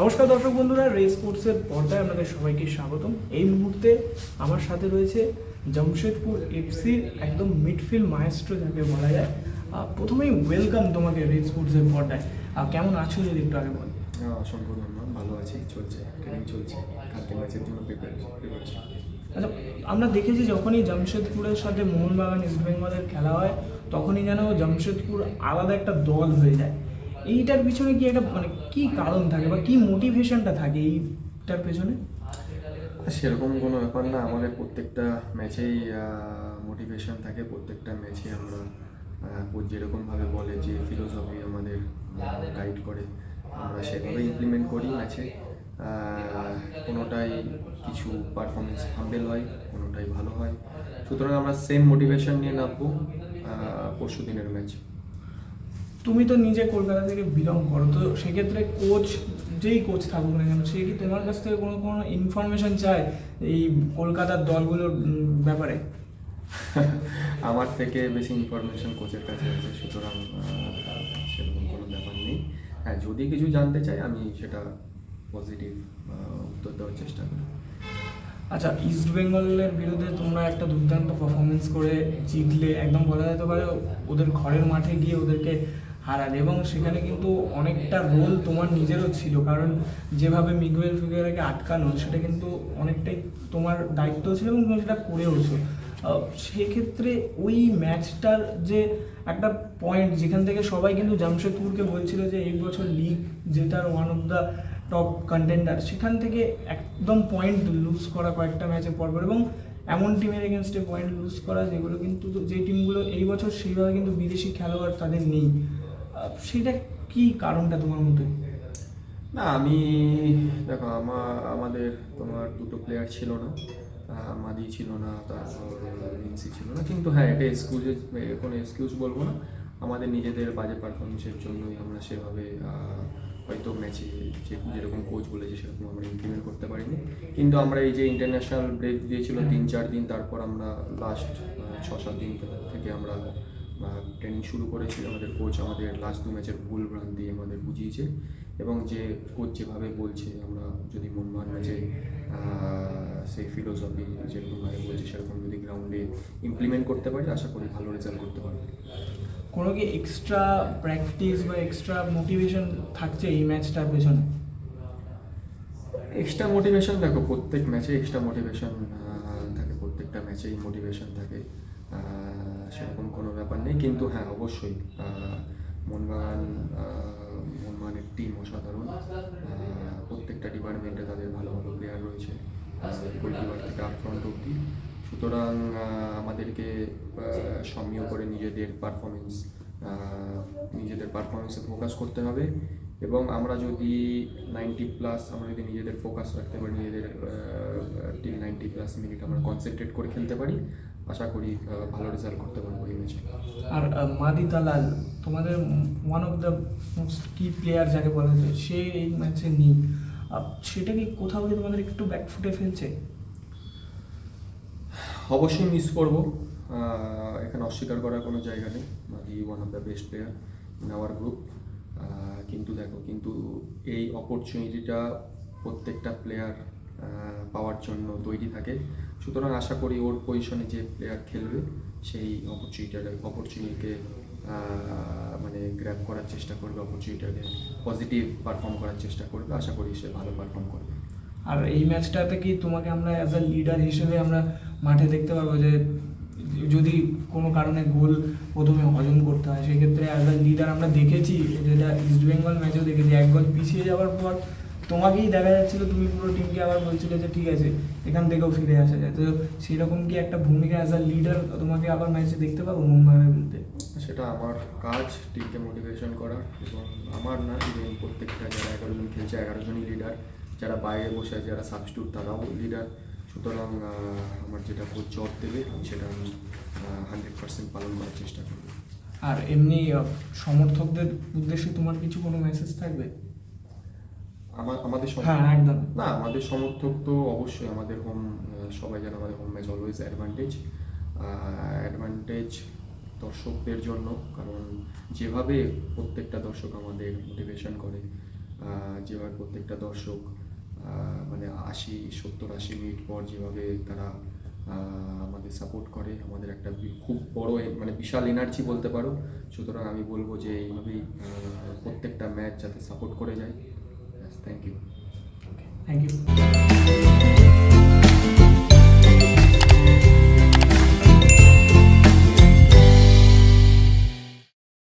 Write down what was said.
নমস্কার দর্শক বন্ধুরা, রেস স্পোর্টসের পর্দায় আপনাদের সবাইকে স্বাগতম। এই মুহূর্তে আমার সাথে রয়েছে জামশেদপুর এফসির একদম মিডফিল্ড মায়েস্ট্রো যাকে বলা যায়। প্রথমেই ওয়েলকাম তোমাকে রেস স্পোর্টসের পর্দায়। কেমন আছো যদি একটু আগে বল। অসংখ্য ধন্যবাদ, ভালো আছি, চলছে, ট্রেনিং চলছে, কালকে ম্যাচের জন্য প্রিপারেশন। আচ্ছা, আমরা দেখেছি যখনই জামশেদপুরের সাথে মোহনবাগান ইস্ট বেঙ্গলের খেলা হয় তখনই যেন জামশেদপুর আলাদা একটা দল হয়ে যায়। এইটার পিছনে কি একটা কি কারণ থাকে বা কি মোটিভেশনটা থাকে এইটার পেছনে? সেরকম কোনো ব্যাপার না, আমাদের প্রত্যেকটা ম্যাচেই মোটিভেশন থাকে। প্রত্যেকটা ম্যাচে আমরা কোচ যেরকমভাবে বলে, যে ফিলোসফি আমাদের গাইড করে, আমরা সেভাবে ইমপ্লিমেন্ট করি ম্যাচে। কোনোটাই কিছু পারফরমেন্স হাম্বেল হয়, কোনোটাই ভালো হয়। সুতরাং আমরা সেম মোটিভেশন নিয়ে নামবো পরশু দিনের ম্যাচ। তুমি তো নিজে কলকাতা থেকে বিলং করো, তো সেক্ষেত্রে কোচ যেই কোচ থাকুক না কেন, সে কি তোমার কাছ থেকে কোনো কোনো ইনফরমেশন চায় এই কলকাতার দলগুলোর ব্যাপারে? আমার থেকে বেশি ইনফরমেশন কোচের কাছে আছে, সুতরাং সেরকম কোনো ব্যাপার নেই। হ্যাঁ, যদি কিছু জানতে চাই আমি সেটা পজিটিভ উত্তর দেওয়ার চেষ্টা করি। আচ্ছা, ইস্ট বেঙ্গলের বিরুদ্ধে তোমরা একটা দুর্দান্ত পারফরমেন্স করে জিতলে, একদম বলা যেতে পারে ওদের ঘরের মাঠে গিয়ে ওদেরকে হারালে, এবং সেখানে কিন্তু অনেকটা রোল তোমার নিজেরও ছিল, কারণ যেভাবে মিগুয়েল ফিগুয়েরাকে আটকানো সেটা কিন্তু অনেকটাই তোমার দায়িত্ব ছিল এবং তুমি সেটা করেওছো। সেক্ষেত্রে ওই ম্যাচটার যে একটা পয়েন্ট যেখান থেকে সবাই কিন্তু জামশেদপুরকে বলছিল যে এই বছর লিগ জেতার one of the top contender, সেখান থেকে একদম পয়েন্ট লুজ করা কয়েকটা ম্যাচে পরপর, এবং এমন টিমের এগেনস্টে পয়েন্ট লুজ করা যেগুলো কিন্তু, যে টিমগুলো এই বছর সেইভাবে কিন্তু বিদেশি খেলোয়াড় তাদের নেই, সেটা কি কারণটা তোমার মতে? না, আমি দেখো, আমাদের তোমার দুটো প্লেয়ার ছিল না, মাদি ছিল না, তারপর রিন্সি ছিল না, কিন্তু হ্যাঁ, এটা কোনো এক্সকিউজ বলবো না। আমাদের নিজেদের বাজে পারফরমেন্সের জন্যই আমরা সেভাবে হয়তো ম্যাচে যেরকম কোচ বলেছে সেরকম আমরা ইমপ্লিমেন্ট করতে পারিনি। কিন্তু আমরা এই যে ইন্টারন্যাশনাল ব্রেক দিয়েছিল 3-4 দিন, তারপর আমরা লাস্ট 6-7 দিন থেকে আমরা ট্রেনিং শুরু করেছি। আমাদের কোচ আমাদের লাস্ট 2 ম্যাচের ভুল ভ্রান্তি আমাদের বুঝিয়েছে, এবং যে কোচ যেভাবে বলছে, আমরা যদি মোহনবাগান ম্যাচে সেই ফিলোসফি যেরকমভাবে বলছে সেরকম যদি গ্রাউন্ডে ইমপ্লিমেন্ট করতে পারি, আশা করি ভালো রেজাল্ট করতে পারবো। কোনো কি এক্সট্রা প্র্যাকটিস বা এক্সট্রা মোটিভেশন থাকছে এই ম্যাচটার পেছনে? এক্সট্রা মোটিভেশন দেখো, প্রত্যেক ম্যাচে এক্সট্রা মোটিভেশন থাকে, প্রত্যেকটা ম্যাচেই মোটিভেশন থাকে, সেরকম কোনো ব্যাপার নেই। কিন্তু হ্যাঁ, অবশ্যই মোহনবাগানের টিম অসাধারণ, প্রত্যেকটা ডিপার্টমেন্টে তাদের ভালো ভালো প্লেয়ার রয়েছে, গোলকিপার থেকে আপফ্রন্ট অব্দি। সুতরাং আমাদেরকে সমীহ করে নিজেদের পারফরমেন্সে ফোকাস করতে হবে, এবং আমরা যদি 90+, আমরা যদি নিজেদের ফোকাস রাখতে পারি, নিজেদের 90+ মিনিট আমরা কনসেন্ট্রেট করে খেলতে পারি, আশা করি ভালো রেজাল্ট করতে পারবো এই ম্যাচে। আর মাদি তালাল, তোমাদের ওয়ান অফ দ্য মোস্ট কি প্লেয়ার যাকে বলা যায়, সে এই ম্যাচে নেই, সেটা কি কোথাও গিয়ে তোমাদের একটু ব্যাকফুটে ফেলছে? অবশ্যই মিস করবো, এখানে অস্বীকার করার কোনো জায়গা নেই। মাদি one of the best player in our group. কিন্তু এই অপরচুনিটিটা প্রত্যেকটা প্লেয়ার পাওয়ার জন্য তৈরি থাকে। সুতরাং আশা করি ওর পজিশনে যে প্লেয়ার খেলবে সেই অপরচুনিটিকে গ্র্যাব করার চেষ্টা করবে, অপরচুনিটিকে পজিটিভ পারফর্ম করার চেষ্টা করবে। আশা করি সে ভালো পারফর্ম করবে। আর এই ম্যাচটাতে কি তোমাকে আমরা অ্যাজ আ লিডার হিসেবে আমরা মাঠে দেখতে পারবো, যে যদি কোনো কারণে গোল প্রথমে হজম করতে হয়, সেক্ষেত্রে অ্যাজ আ লিডার আমরা দেখেছি, যেটা ইস্ট বেঙ্গল ম্যাচেও দেখেছি, 1 গোল পিছিয়ে যাওয়ার পর তোমাকেই দেখা যাচ্ছিলো, তুমি পুরো টিমকে আবার বলছিলে যে ঠিক আছে এখান থেকেও ফিরে আসা যায়, তো সেরকম কি একটা ভূমিকা অ্যাজ আ লিডার তোমাকে আবার ম্যাচে দেখতে পাবো মোহনবাগানের বিরুদ্ধে? সেটা আমার কাজ, টিমকে মোটিভেশন করার, এবং আমার না, ইভেন প্রত্যেকটা যারা 11 জন খেলছে 11 জনই লিডার, যারা বাইরে বসে আছে, যারা সাবস্টিটিউট, তারাও লিডার। সুতরাং আমার যেটা কোচ জব দেবে সেটা আমি 100% পালন করার চেষ্টা করব। আর এমনি সমর্থকদের উদ্দেশ্যে তোমার কিছু কোনো মেসেজ থাকবে? আমাদের হ্যাঁ, একদম। না, আমাদের সমর্থক তো অবশ্যই, আমাদের সবাই জানে আমাদের হোম ম্যাচ অলওয়েজ অ্যাডভান্টেজ দর্শকদের জন্য, কারণ যেভাবে প্রত্যেকটা দর্শক আমাদের মোটিভেশন করে, যেভাবে প্রত্যেকটা দর্শক মানে 70-80 মিনিট পর যেভাবে তারা আমাদের সাপোর্ট করে, আমাদের একটা খুব বড় মানে বিশাল এনার্জি বলতে পারো। সুতরাং আমি বলবো যে এইভাবেই প্রত্যেকটা ম্যাচ যাতে সাপোর্ট করে যায়। Thank you. Thank you.